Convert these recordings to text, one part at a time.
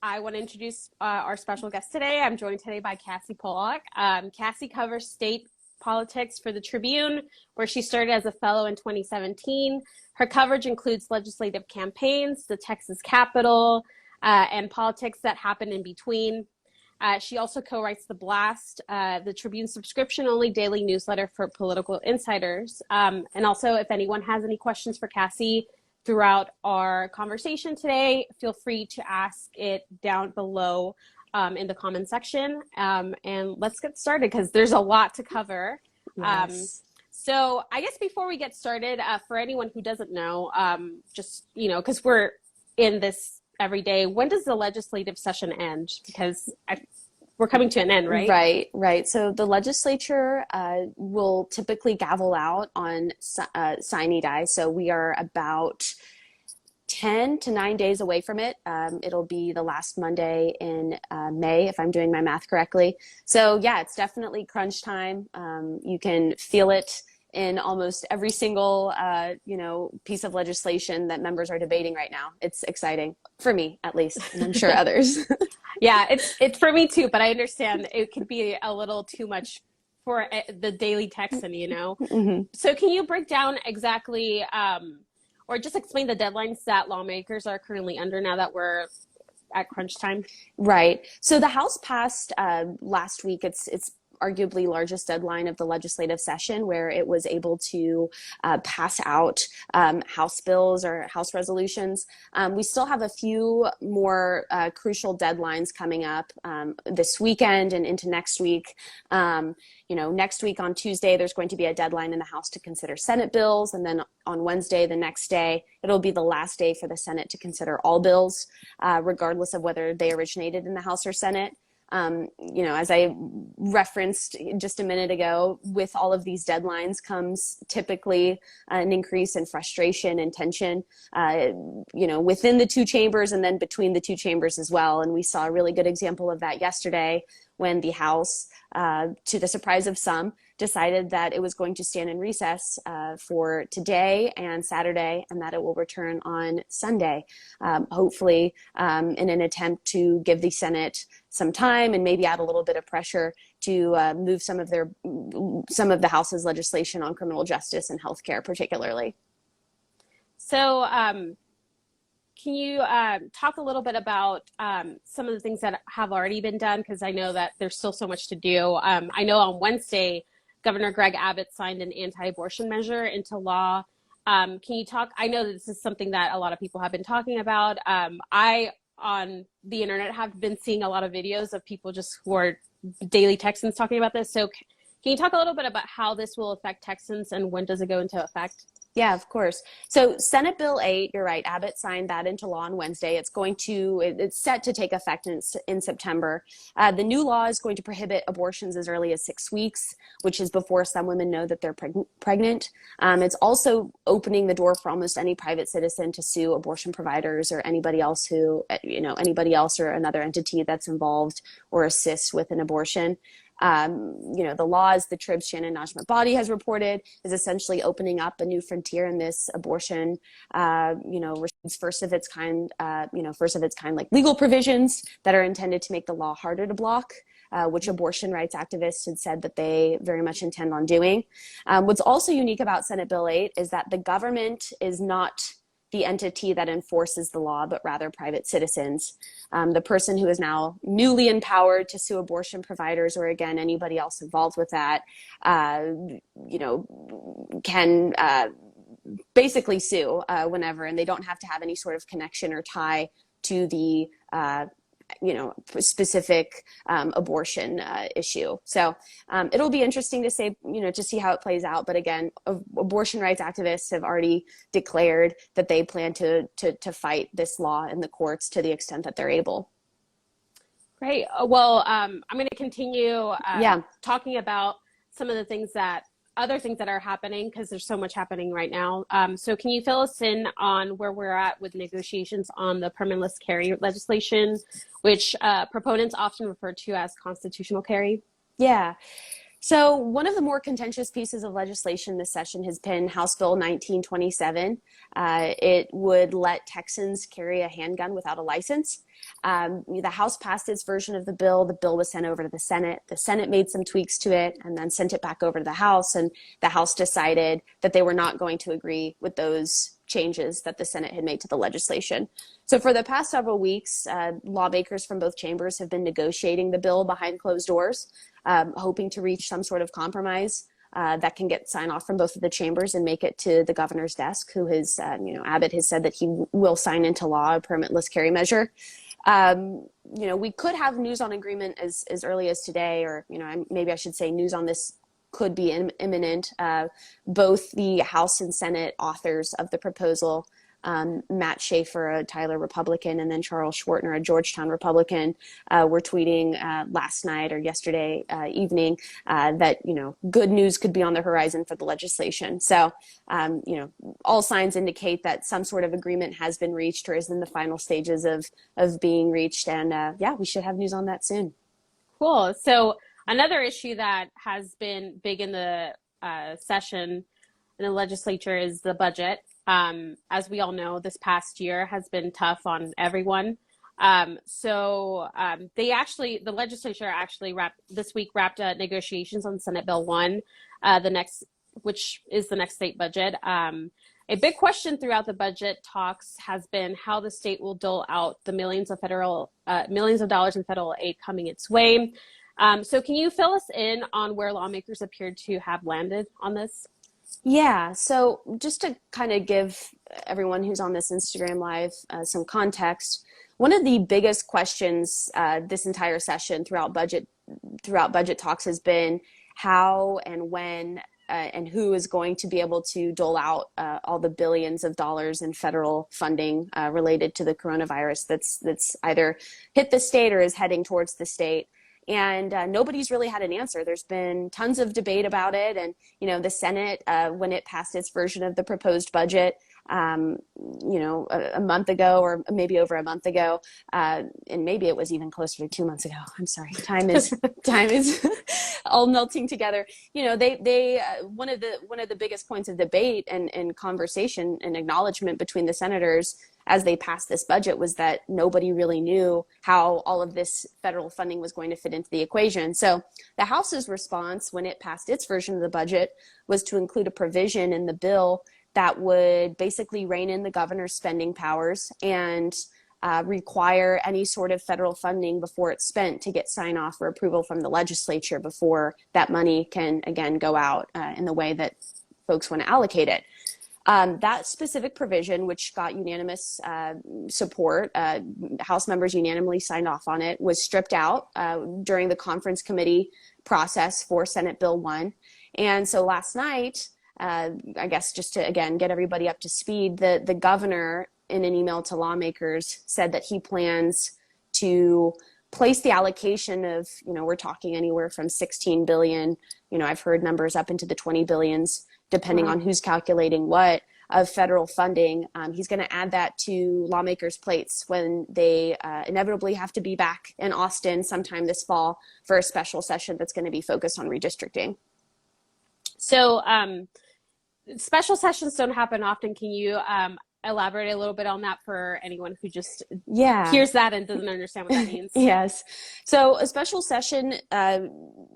I want to introduce our special guest today. I'm joined today by Cassi Pollock. Cassi covers state politics for the Tribune, where she started as a fellow in 2017. Her coverage includes legislative campaigns, the Texas Capitol, and politics that happen in between. She also co-writes The Blast, the Tribune subscription-only daily newsletter for political insiders. And also, if anyone has any questions for Cassi throughout our conversation today, feel free to ask it down below in the comment section. And let's get started because there's a lot to cover. Yes. So I guess before we get started, for anyone who doesn't know, just, because we're in this every day, when does the legislative session end? Because we're coming to an end, right? Right. So the legislature will typically gavel out on sine die. So we are about 10 to 9 days away from it. It'll be the last Monday in May, if I'm doing my math correctly. So yeah, it's definitely crunch time. You can feel it in almost every single, piece of legislation that members are debating right now. It's exciting for me, at least, and I'm sure others. Yeah, it's for me too, but I understand it could be a little too much for the daily Texan, Mm-hmm. So can you break down exactly, or just explain the deadlines that lawmakers are currently under now that we're at crunch time? Right. So the House passed last week. It's arguably largest deadline of the legislative session, where it was able to pass out House bills or House resolutions. We still have a few more crucial deadlines coming up this weekend and into next week. Next week on Tuesday, there's going to be a deadline in the House to consider Senate bills. And then on Wednesday, the next day, it'll be the last day for the Senate to consider all bills, regardless of whether they originated in the House or Senate. As I referenced just a minute ago, with all of these deadlines comes typically an increase in frustration and tension, within the two chambers and then between the two chambers as well. And we saw a really good example of that yesterday when the House, to the surprise of some, decided that it was going to stand in recess for today and Saturday, and that it will return on Sunday, hopefully in an attempt to give the Senate some time and maybe add a little bit of pressure to move some of the House's legislation on criminal justice and healthcare particularly. So can you talk a little bit about some of the things that have already been done? Because I know that there's still so much to do. I know on Wednesday, Governor Greg Abbott signed an anti-abortion measure into law. Can you talk? I know that this is something that a lot of people have been talking about. I, on the internet, have been seeing a lot of videos of people just who are daily Texans talking about this. So can you talk a little bit about how this will affect Texans and when does it go into effect? Yeah, of course. So Senate Bill 8, you're right, Abbott signed that into law on Wednesday. It's set to take effect in September. The new law is going to prohibit abortions as early as 6 weeks, which is before some women know that they're pregnant. It's also opening the door for almost any private citizen to sue abortion providers or anybody else or another entity that's involved or assists with an abortion. The law, as the Trib's Shannon Najma Body has reported, is essentially opening up a new frontier in this abortion, first of its kind like legal provisions that are intended to make the law harder to block, which abortion rights activists had said that they very much intend on doing. What's also unique about Senate Bill 8 is that the government is not the entity that enforces the law, but rather private citizens. The person who is now newly empowered to sue abortion providers, or again, anybody else involved with that, can basically sue whenever, and they don't have to have any sort of connection or tie to the specific abortion issue. So it'll be interesting to see how it plays out. But again, abortion rights activists have already declared that they plan to fight this law in the courts to the extent that they're able. Great. Well, I'm going to continue talking about some of the other things that are happening, because there's so much happening right now. So can you fill us in on where we're at with negotiations on the permitless carry legislation, which proponents often refer to as constitutional carry? Yeah. So one of the more contentious pieces of legislation this session has been House Bill 1927. It would let Texans carry a handgun without a license. The House passed its version of the bill. The bill was sent over to the Senate. The Senate made some tweaks to it and then sent it back over to the House. And the House decided that they were not going to agree with those changes that the Senate had made to the legislation. So for the past several weeks, lawmakers from both chambers have been negotiating the bill behind closed doors, hoping to reach some sort of compromise that can get sign off from both of the chambers and make it to the governor's desk, who has, Abbott has said that he will sign into law a permitless carry measure. We could have news on agreement as early as today, or, maybe I should say news on this could be imminent. Both the House and Senate authors of the proposal, Matt Schaefer, a Tyler Republican, and then Charles Schwartner, a Georgetown Republican, were tweeting last night or yesterday evening that, good news could be on the horizon for the legislation. So, all signs indicate that some sort of agreement has been reached or is in the final stages of being reached. And we should have news on that soon. Cool. So another issue that has been big in the session in the legislature is the budget. As we all know, this past year has been tough on everyone. The legislature actually this week wrapped negotiations on Senate Bill 1, which is the next state budget. A big question throughout the budget talks has been how the state will dole out the millions of dollars in federal aid coming its way. So can you fill us in on where lawmakers appeared to have landed on this? Yeah, so just to kind of give everyone who's on this Instagram Live some context, one of the biggest questions this entire session throughout budget talks has been how and when and who is going to be able to dole out all the billions of dollars in federal funding related to the coronavirus that's either hit the state or is heading towards the state. And nobody's really had an answer. There's been tons of debate about it. And, the Senate, when it passed its version of the proposed budget, a month ago or maybe over a month ago, and maybe it was even closer to 2 months ago. I'm sorry. Time is all melting together. They one of the biggest points of debate and conversation and acknowledgement between the senators as they passed this budget was that nobody really knew how all of this federal funding was going to fit into the equation. So the House's response when it passed its version of the budget was to include a provision in the bill that would basically rein in the governor's spending powers and require any sort of federal funding before it's spent to get sign off or approval from the legislature before that money can again go out in the way that folks want to allocate it. That specific provision, which got unanimous support, House members unanimously signed off on it, was stripped out during the conference committee process for Senate Bill 1. And so last night, I guess just to, again, get everybody up to speed, the governor in an email to lawmakers said that he plans to place the allocation of, we're talking anywhere from 16 billion, I've heard numbers up into the 20 billions, depending on who's calculating what, of federal funding. He's going to add that to lawmakers' plates when they inevitably have to be back in Austin sometime this fall for a special session that's going to be focused on redistricting. So special sessions don't happen often. Can you elaborate a little bit on that for anyone who just hears that and doesn't understand what that means? Yes. So a special session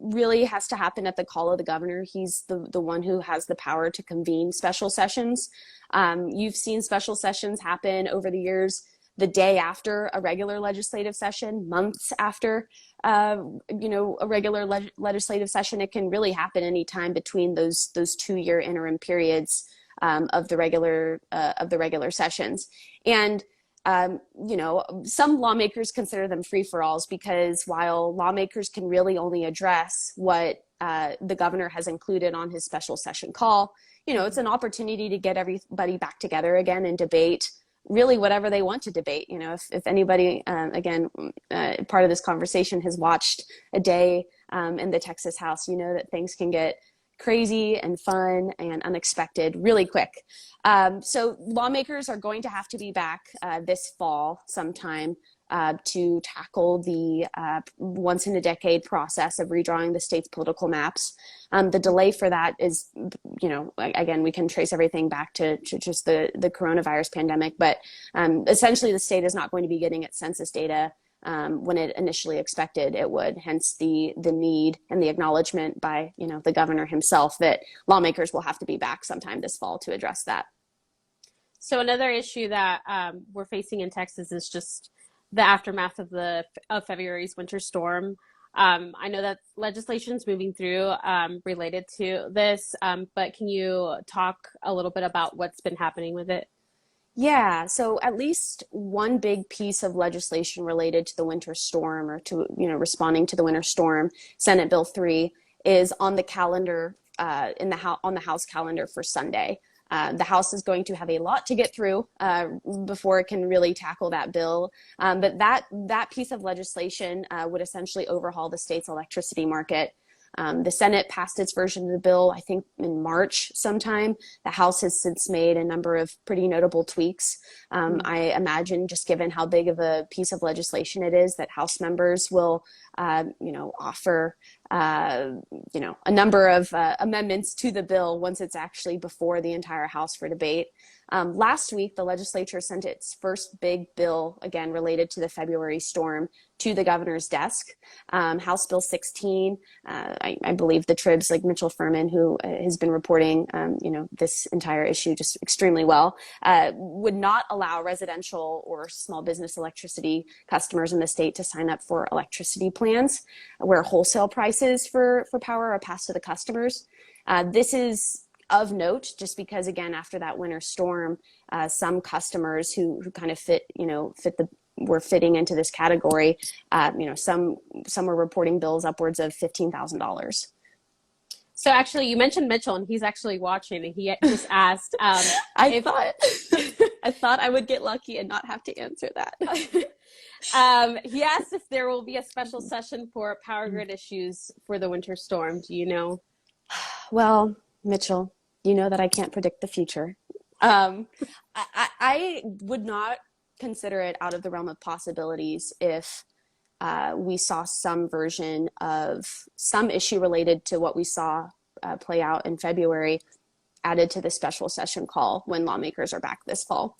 really has to happen at the call of the governor. He's the one who has the power to convene special sessions. You've seen special sessions happen over the years the day after a regular legislative session, months after a regular legislative session. It can really happen anytime between those 2-year interim periods of the regular sessions. And some lawmakers consider them free-for-alls because while lawmakers can really only address what the governor has included on his special session call, it's an opportunity to get everybody back together again and debate really whatever they want to debate. If anybody, part of this conversation has watched a day in the Texas House, that things can get crazy and fun and unexpected really quick. So lawmakers are going to have to be back this fall sometime to tackle the once in a decade process of redrawing the state's political maps. The delay for that is, again, we can trace everything back to just the coronavirus pandemic, but essentially the state is not going to be getting its census data when it initially expected it would, hence the need and the acknowledgement by, the governor himself that lawmakers will have to be back sometime this fall to address that. So another issue that we're facing in Texas is just the aftermath of February's winter storm. I know that legislation is moving through related to this, but can you talk a little bit about what's been happening with it? Yeah, so at least one big piece of legislation related to the winter storm or to, responding to the winter storm, Senate Bill 3, is on the calendar, on the House calendar for Sunday. The House is going to have a lot to get through before it can really tackle that bill. But that piece of legislation would essentially overhaul the state's electricity market. The Senate passed its version of the bill, I think, in March sometime. The House has since made a number of pretty notable tweaks. I imagine, just given how big of a piece of legislation it is, that House members will, offer, a number of amendments to the bill once it's actually before the entire House for debate. Last week, the legislature sent its first big bill, again, related to the February storm, to the governor's desk. House Bill 16, I believe the Trib's, like Mitchell Furman, who has been reporting, this entire issue just extremely well, would not allow residential or small business electricity customers in the state to sign up for electricity plans where wholesale prices for power are passed to the customers. This is of note, just because, again, after that winter storm, some customers who kind of were fitting into this category, some were reporting bills upwards of $15,000. So actually, you mentioned Mitchell, and he's actually watching, and he just asked. I thought I would get lucky and not have to answer that. He asked if there will be a special session for power grid issues for the winter storm. Do you know? Well, Mitchell, you know that I can't predict the future. I would not consider it out of the realm of possibilities if we saw some version of some issue related to what we saw play out in February added to the special session call when lawmakers are back this fall.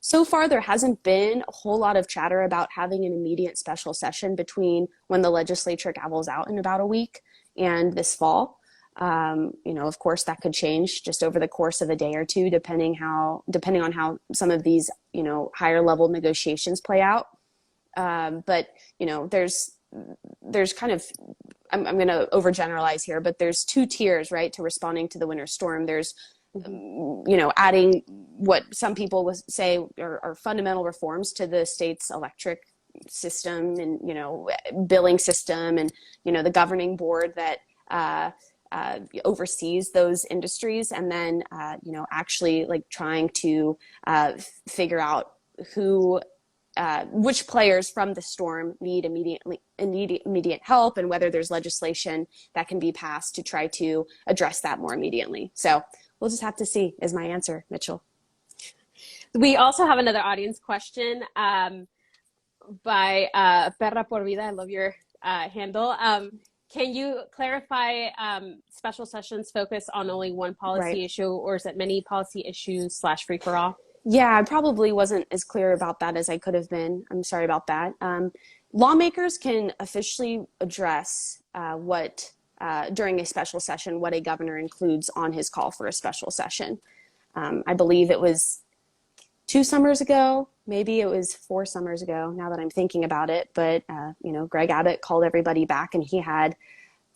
So far, there hasn't been a whole lot of chatter about having an immediate special session between when the legislature gavels out in about a week and this fall. Of course, that could change just over the course of a day or two, depending on how some of these, higher level negotiations play out. But there's kind of, I'm going to overgeneralize here, but there's two tiers, right, to responding to the winter storm. There's, adding what some people would say are fundamental reforms to the state's electric system and, billing system and, the governing board that, oversees those industries, and then actually like trying to figure out which players from the storm need immediate help, and whether there's legislation that can be passed to try to address that more immediately. So we'll just have to see, is my answer, Mitchell. We also have another audience question by Perra por Vida. I love your handle. Can you clarify special sessions focus on only one policy issue, or is it many policy issues / free for all? Yeah, I probably wasn't as clear about that as I could have been. I'm sorry about that. Lawmakers can officially address during a special session what a governor includes on his call for a special session. I believe it was 2 summers ago, maybe it was 4 summers ago, now that I'm thinking about it. But, Greg Abbott called everybody back, and he had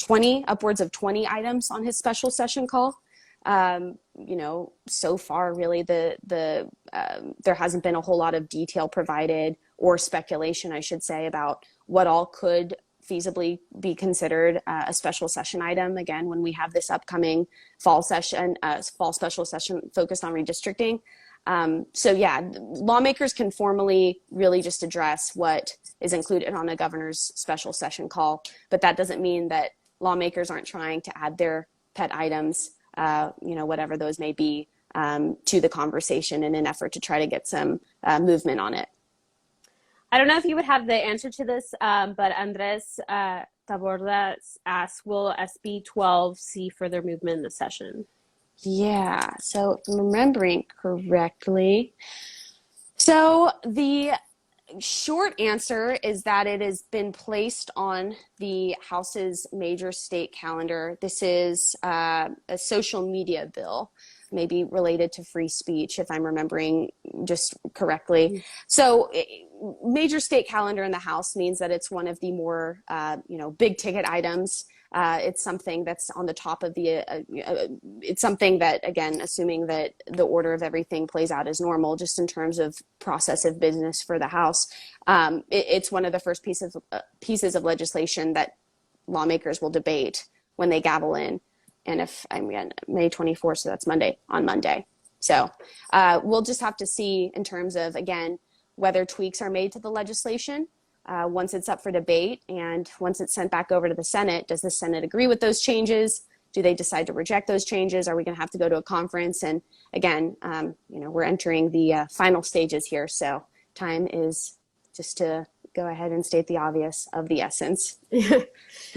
upwards of 20 items on his special session call. So far, really, there hasn't been a whole lot of detail provided, or speculation, I should say, about what all could feasibly be considered a special session item. Again, when we have this upcoming fall special session focused on redistricting. Lawmakers can formally really just address what is included on a governor's special session call, but that doesn't mean that lawmakers aren't trying to add their pet items, whatever those may be, to the conversation in an effort to try to get some movement on it. I don't know if you would have the answer to this, but Andres Taborda asks, will SB 12 see further movement in the session? Yeah, so if I'm remembering correctly, so the short answer is that it has been placed on the House's major state calendar. This is a social media bill, maybe related to free speech, if I'm remembering just correctly. So major state calendar in the House means that it's one of the more, big ticket items. It's something that's on the top of it's something that, again, assuming that the order of everything plays out as normal, just in terms of process of business for the House, it's one of the first pieces of legislation that lawmakers will debate when they gavel in. And May 24th, so that's on Monday. So we'll just have to see in terms of, again, whether tweaks are made to the legislation once it's up for debate, and once it's sent back over to the Senate. Does the Senate agree with those changes? Do they decide to reject those changes? Are we going to have to go to a conference? And again, we're entering the final stages here. So time is, just to go ahead and state the obvious, of the essence.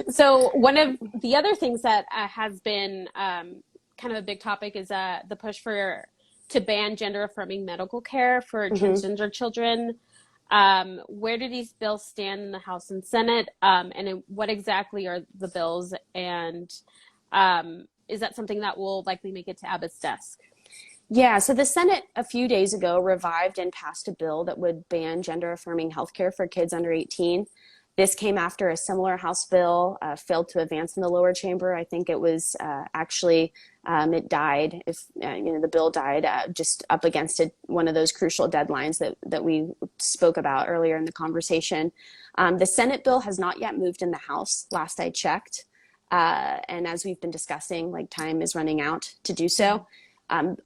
So one of the other things that has been kind of a big topic is the push to ban gender-affirming medical care for transgender children. Where do these bills stand in the House and Senate? And what exactly are the bills? And is that something that will likely make it to Abbott's desk? Yeah, so the Senate a few days ago revived and passed a bill that would ban gender-affirming healthcare for kids under 18. This came after a similar House bill failed to advance in the lower chamber. I think it was it died. The bill died just up against one of those crucial deadlines that we spoke about earlier in the conversation. The Senate bill has not yet moved in the House, last I checked. And as we've been discussing, time is running out to do so.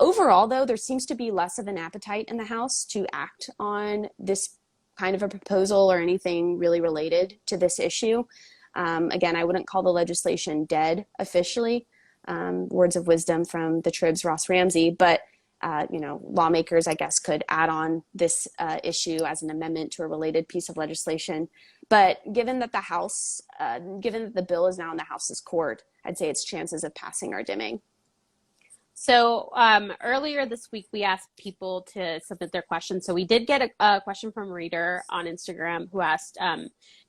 Overall, though, there seems to be less of an appetite in the House to act on this kind of a proposal or anything really related to this issue. Again, I wouldn't call the legislation dead officially. Words of wisdom from the Trib's Ross Ramsey, but lawmakers, I guess, could add on this issue as an amendment to a related piece of legislation. But given that the bill is now in the House's court, I'd say its chances of passing are dimming. So earlier this week, we asked people to submit their questions. So we did get a question from a reader on Instagram who asked,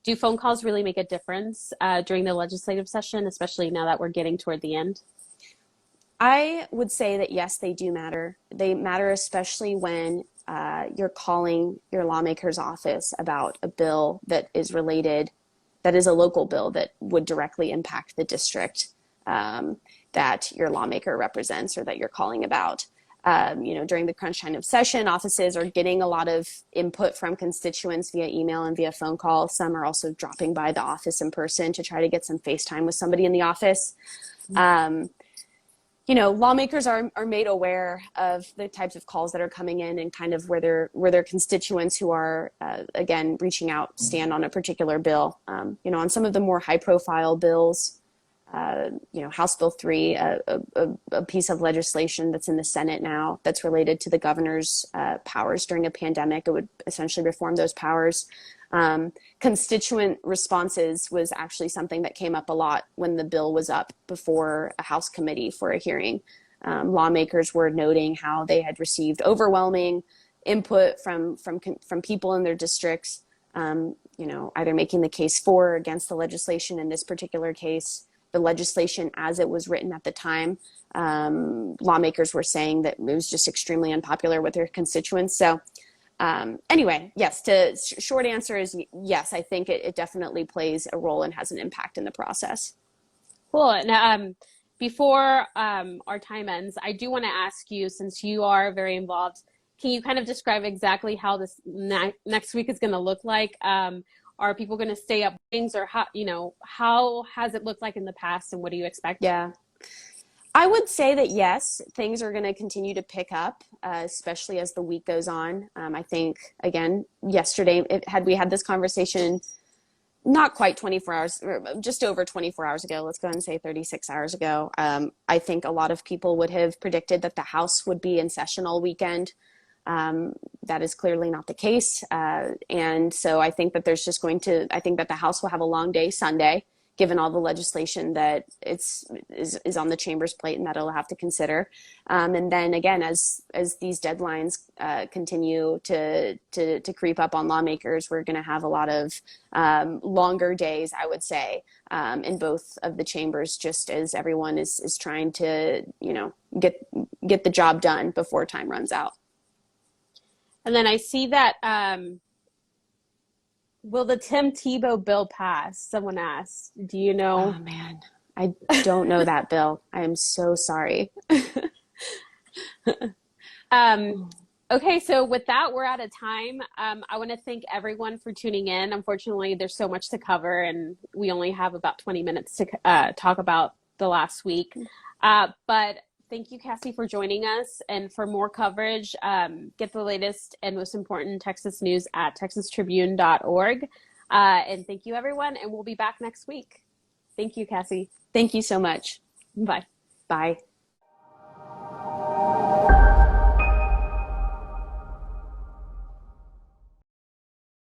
do phone calls really make a difference during the legislative session, especially now that we're getting toward the end? I would say that, yes, they do matter. They matter especially when you're calling your lawmaker's office about a bill that is a local bill that would directly impact the district that your lawmaker represents or that you're calling about. During the crunch time of session, offices are getting a lot of input from constituents via email and via phone call. Some are also dropping by the office in person to try to get some FaceTime with somebody in the office. Lawmakers are made aware of the types of calls that are coming in and kind of where their constituents who are, again, reaching out stand on a particular bill. On some of the more high profile bills, House Bill 3, a piece of legislation that's in the Senate now that's related to the governor's powers during a pandemic. It would essentially reform those powers. Constituent responses was actually something that came up a lot when the bill was up before a House committee for a hearing. Lawmakers were noting how they had received overwhelming input from people in their districts, either making the case for or against the legislation. In this particular case, the legislation as it was written at the time, lawmakers were saying that it was just extremely unpopular with their constituents. So anyway, yes, short answer is yes, I think it definitely plays a role and has an impact in the process. Cool. And before our time ends, I do want to ask you, since you are very involved, can you kind of describe exactly how this next week is going to look like? Are people going to stay up things, or how has it looked like in the past, and what do you expect? Yeah, I would say that yes, things are going to continue to pick up, especially as the week goes on. I think, again, yesterday, had we had this conversation not quite 24 hours, just over 24 hours ago. Let's go ahead and say 36 hours ago. I think a lot of people would have predicted that the House would be in session all weekend. That is clearly not the case. And so I think that I think that the House will have a long day Sunday, given all the legislation that is on the chamber's plate and that it'll have to consider. And then again, as these deadlines continue to creep up on lawmakers, we're going to have a lot of longer days, I would say, in both of the chambers, just as everyone is trying to, get the job done before time runs out. And then I see that, will the Tim Tebow bill pass? Someone asked. Do you know? Oh, man. I don't know that bill. I am so sorry. Okay, so with that, we're out of time. I want to thank everyone for tuning in. Unfortunately, there's so much to cover, and we only have about 20 minutes to talk about the last week. But thank you, Cassi, for joining us. And for more coverage, get the latest and most important Texas news at texastribune.org. And thank you, everyone. And we'll be back next week. Thank you, Cassi. Thank you so much. Bye. Bye.